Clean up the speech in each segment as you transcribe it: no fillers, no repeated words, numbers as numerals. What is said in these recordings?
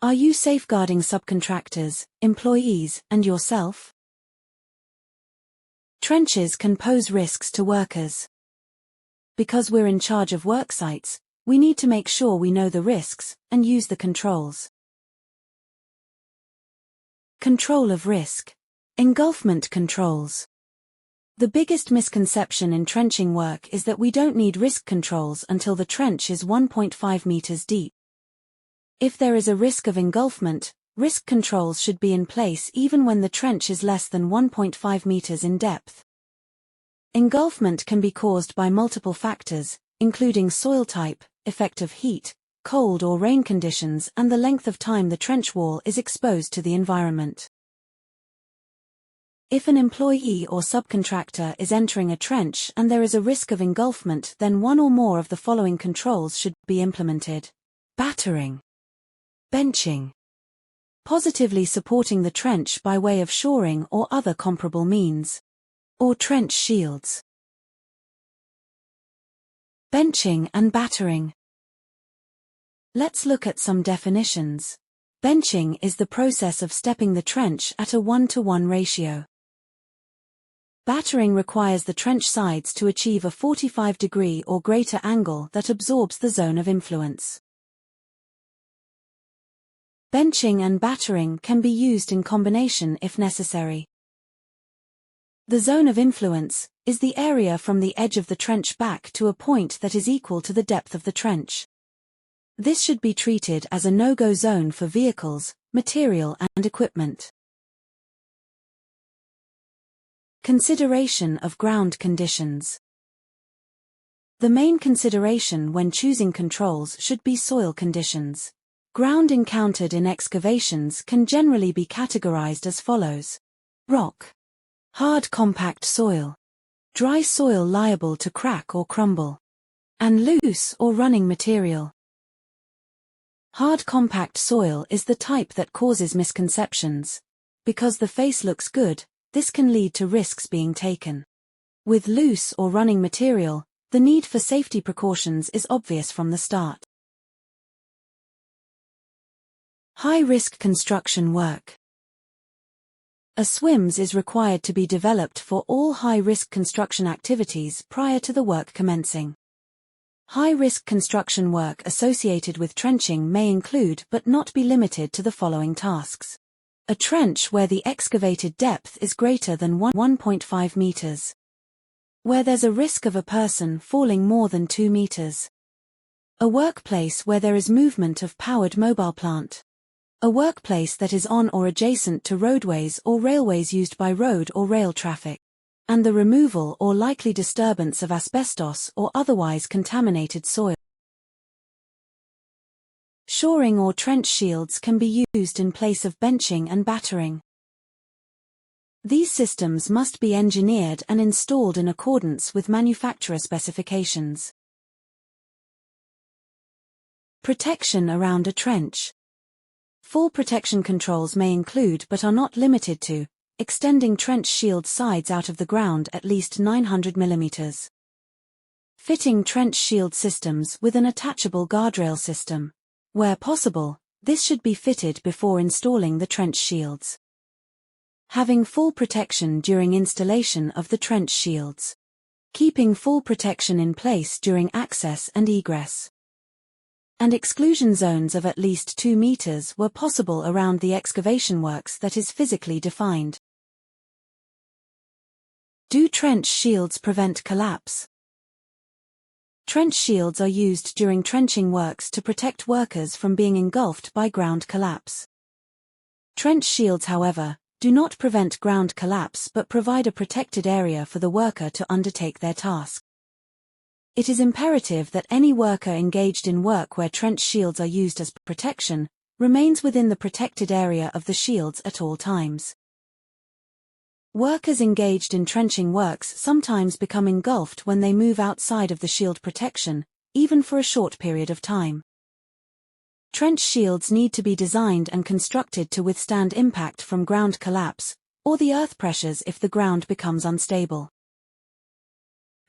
Are you safeguarding subcontractors, employees, and yourself? Trenches can pose risks to workers. Because we're in charge of work sites, we need to make sure we know the risks and use the controls. Control of risk. Engulfment controls. The biggest misconception in trenching work is that we don't need risk controls until the trench is 1.5 meters deep. If there is a risk of engulfment, risk controls should be in place even when the trench is less than 1.5 meters in depth. Engulfment can be caused by multiple factors, including soil type, effect of heat, cold or rain conditions, and the length of time the trench wall is exposed to the environment. If an employee or subcontractor is entering a trench and there is a risk of engulfment, then one or more of the following controls should be implemented. Battering. Benching. Positively supporting the trench by way of shoring or other comparable means. Or trench shields. Benching and battering. Let's look at some definitions. Benching is the process of stepping the trench at a 1-to-1 ratio. Battering requires the trench sides to achieve a 45-degree or greater angle that absorbs the zone of influence. Benching and battering can be used in combination if necessary. The zone of influence is the area from the edge of the trench back to a point that is equal to the depth of the trench. This should be treated as a no-go zone for vehicles, material and equipment. Consideration of ground conditions. The main consideration when choosing controls should be soil conditions. Ground encountered in excavations can generally be categorized as follows. Rock. Hard compact soil. Dry soil liable to crack or crumble. And loose or running material. Hard compact soil is the type that causes misconceptions. Because the face looks good, this can lead to risks being taken. With loose or running material, the need for safety precautions is obvious from the start. High-risk construction work. A SWIMS is required to be developed for all high-risk construction activities prior to the work commencing. High-risk construction work associated with trenching may include but not be limited to the following tasks. A trench where the excavated depth is greater than 1.5 meters. Where there's a risk of a person falling more than 2 meters. A workplace where there is movement of powered mobile plant. A workplace that is on or adjacent to roadways or railways used by road or rail traffic. And the removal or likely disturbance of asbestos or otherwise contaminated soil. Shoring or trench shields can be used in place of benching and battering. These systems must be engineered and installed in accordance with manufacturer specifications. Protection around a trench. Fall protection controls may include but are not limited to extending trench shield sides out of the ground at least 900 mm. Fitting trench shield systems with an attachable guardrail system. Where possible, this should be fitted before installing the trench shields. Having fall protection during installation of the trench shields. Keeping fall protection in place during access and egress. And exclusion zones of at least 2 meters were possible around the excavation works that is physically defined. Do trench shields prevent collapse? Trench shields are used during trenching works to protect workers from being engulfed by ground collapse. Trench shields, however, do not prevent ground collapse but provide a protected area for the worker to undertake their task. It is imperative that any worker engaged in work where trench shields are used as protection remains within the protected area of the shields at all times. Workers engaged in trenching works sometimes become engulfed when they move outside of the shield protection, even for a short period of time. Trench shields need to be designed and constructed to withstand impact from ground collapse, or the earth pressures if the ground becomes unstable.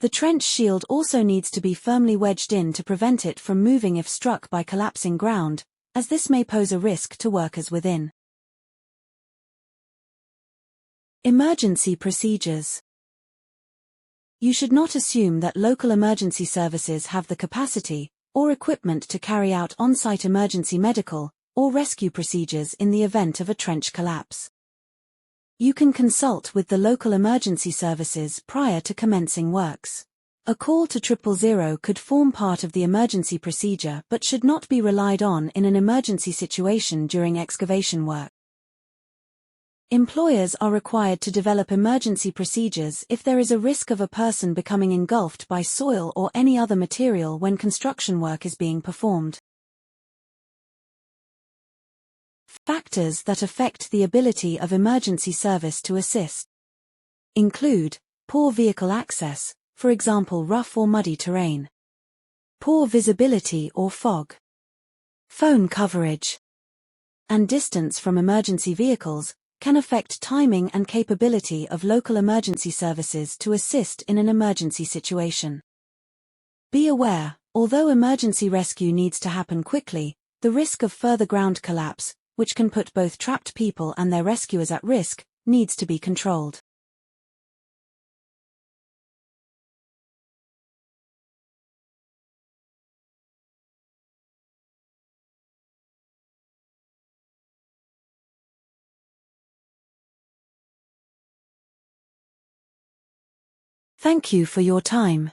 The trench shield also needs to be firmly wedged in to prevent it from moving if struck by collapsing ground, as this may pose a risk to workers within. Emergency procedures. You should not assume that local emergency services have the capacity or equipment to carry out on-site emergency medical or rescue procedures in the event of a trench collapse. You can consult with the local emergency services prior to commencing works. A call to 000 could form part of the emergency procedure but should not be relied on in an emergency situation during excavation work. Employers are required to develop emergency procedures if there is a risk of a person becoming engulfed by soil or any other material when construction work is being performed. Factors that affect the ability of emergency service to assist include poor vehicle access, for example rough or muddy terrain, poor visibility or fog, phone coverage, and distance from emergency vehicles can affect timing and capability of local emergency services to assist in an emergency situation. Be aware, although emergency rescue needs to happen quickly, the risk of further ground collapse, which can put both trapped people and their rescuers at risk, needs to be controlled. Thank you for your time.